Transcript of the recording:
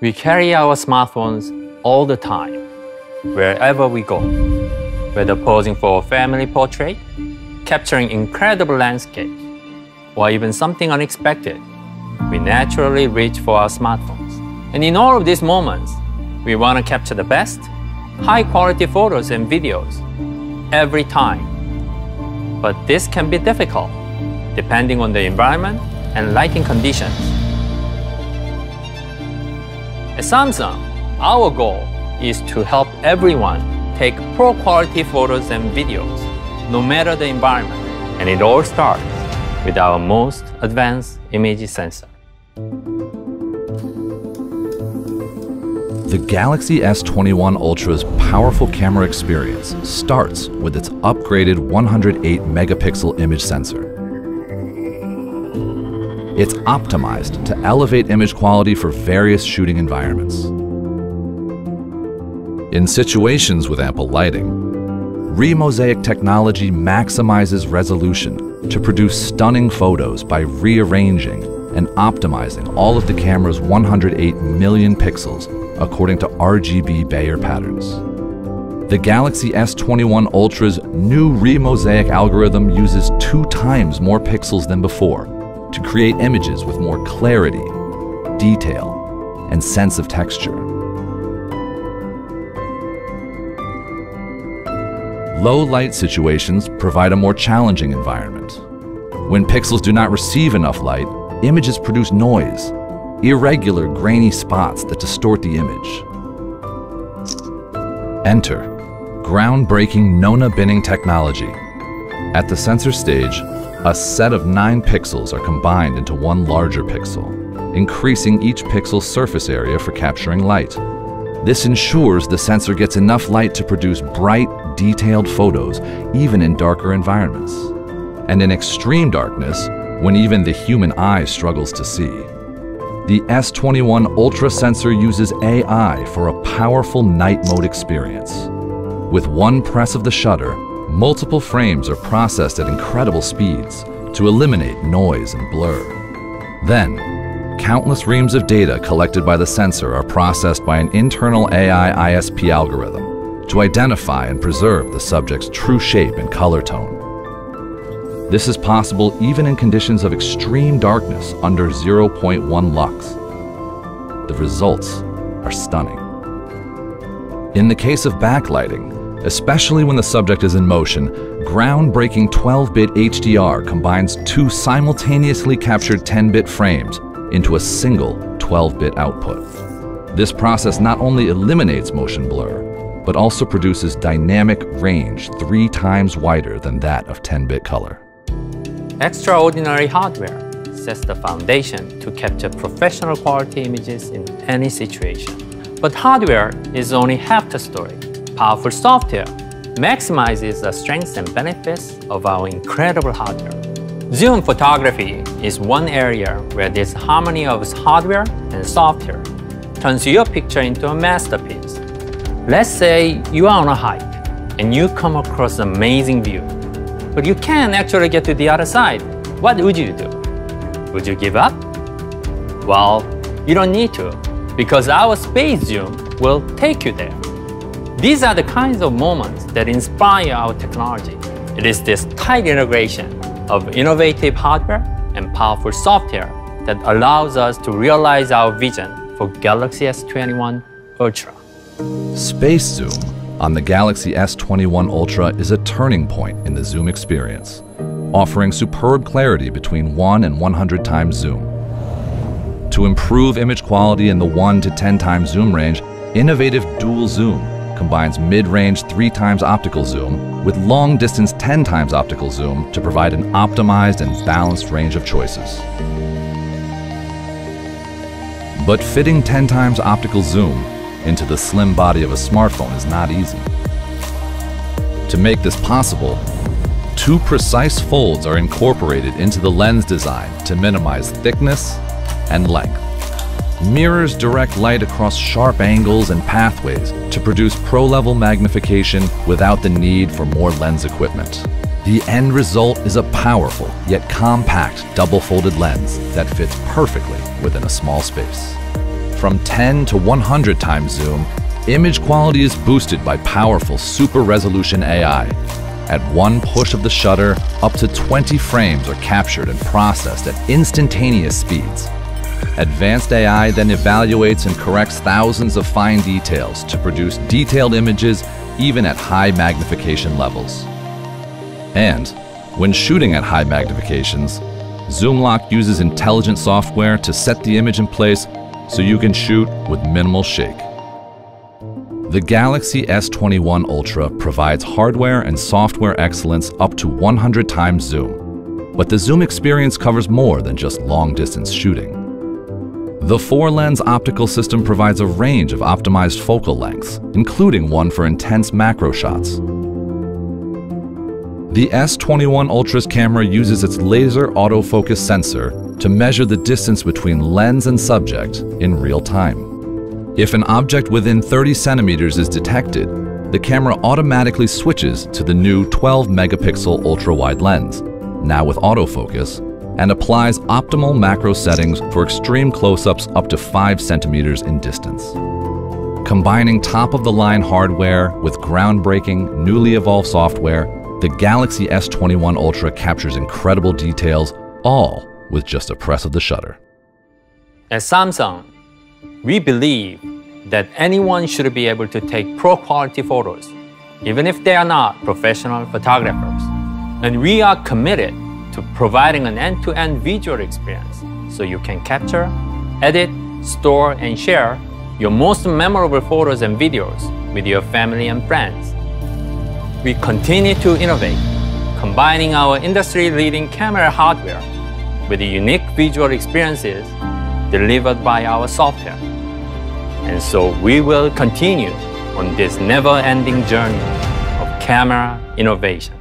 We carry our smartphones all the time, wherever we go. Whether posing for a family portrait, capturing incredible landscapes, or even something unexpected, we naturally reach for our smartphones. And in all of these moments, we want to capture the best, high-quality photos and videos every time. But this can be difficult, depending on the environment and lighting conditions. At Samsung, our goal is to help everyone take pro-quality photos and videos, no matter the environment. And it all starts with our most advanced image sensor. The Galaxy S21 Ultra's powerful camera experience starts with its upgraded 108-megapixel image sensor. It's optimized to elevate image quality for various shooting environments. In situations with ample lighting, Remosaic technology maximizes resolution to produce stunning photos by rearranging and optimizing all of the camera's 108 million pixels according to RGB Bayer patterns. The Galaxy S21 Ultra's new Remosaic algorithm uses 2 times more pixels than before to create images with more clarity, detail, and sense of texture. Low light situations provide a more challenging environment. When pixels do not receive enough light, images produce noise, irregular, grainy spots that distort the image. Enter groundbreaking Nona binning technology. At the sensor stage, a set of 9 pixels are combined into one larger pixel, increasing each pixel's surface area for capturing light. This ensures the sensor gets enough light to produce bright, detailed photos, even in darker environments. And in extreme darkness, when even the human eye struggles to see. The S21 Ultra sensor uses AI for a powerful night mode experience. With one press of the shutter, multiple frames are processed at incredible speeds to eliminate noise and blur. Then, countless reams of data collected by the sensor are processed by an internal AI ISP algorithm to identify and preserve the subject's true shape and color tone. This is possible even in conditions of extreme darkness under 0.1 lux. The results are stunning. In the case of backlighting, especially when the subject is in motion, groundbreaking 12-bit HDR combines 2 simultaneously captured 10-bit frames into a single 12-bit output. This process not only eliminates motion blur, but also produces dynamic range 3 times wider than that of 10-bit color. Extraordinary hardware sets the foundation to capture professional quality images in any situation. But hardware is only half the story. Powerful software maximizes the strengths and benefits of our incredible hardware. Zoom photography is one area where this harmony of hardware and software turns your picture into a masterpiece. Let's say you are on a hike and you come across an amazing view, but you can't actually get to the other side. What would you do? Would you give up? Well, you don't need to, because our space zoom will take you there. These are the kinds of moments that inspire our technology. It is this tight integration of innovative hardware and powerful software that allows us to realize our vision for Galaxy S21 Ultra. Space zoom on the Galaxy S21 Ultra is a turning point in the zoom experience, offering superb clarity between 1 and 100 times zoom. To improve image quality in the 1 to 10 times zoom range, innovative dual zoom combines mid-range 3 times optical zoom with long-distance 10 times optical zoom to provide an optimized and balanced range of choices. But fitting 10 times optical zoom into the slim body of a smartphone is not easy. To make this possible, 2 precise folds are incorporated into the lens design to minimize thickness and length. Mirrors direct light across sharp angles and pathways to produce pro-level magnification without the need for more lens equipment. The end result is a powerful yet compact double-folded lens that fits perfectly within a small space. From 10 to 100 times zoom, image quality is boosted by powerful super-resolution AI. At one push of the shutter, up to 20 frames are captured and processed at instantaneous speeds. Advanced AI then evaluates and corrects thousands of fine details to produce detailed images even at high magnification levels. And when shooting at high magnifications, Zoom Lock uses intelligent software to set the image in place so you can shoot with minimal shake. The Galaxy S21 Ultra provides hardware and software excellence up to 100 times zoom, but the zoom experience covers more than just long-distance shooting. The 4-lens optical system provides a range of optimized focal lengths, including one for intense macro shots. The S21 Ultra's camera uses its laser autofocus sensor to measure the distance between lens and subject in real time. If an object within 30 centimeters is detected, the camera automatically switches to the new 12-megapixel ultra-wide lens, now with autofocus, and applies optimal macro settings for extreme close-ups up to 5 centimeters in distance. Combining top-of-the-line hardware with groundbreaking, newly evolved software, the Galaxy S21 Ultra captures incredible details, all with just a press of the shutter. At Samsung, we believe that anyone should be able to take pro-quality photos, even if they are not professional photographers. And we are committed to providing an end-to-end visual experience so you can capture, edit, store, and share your most memorable photos and videos with your family and friends. We continue to innovate, combining our industry-leading camera hardware with the unique visual experiences delivered by our software. And so we will continue on this never-ending journey of camera innovation.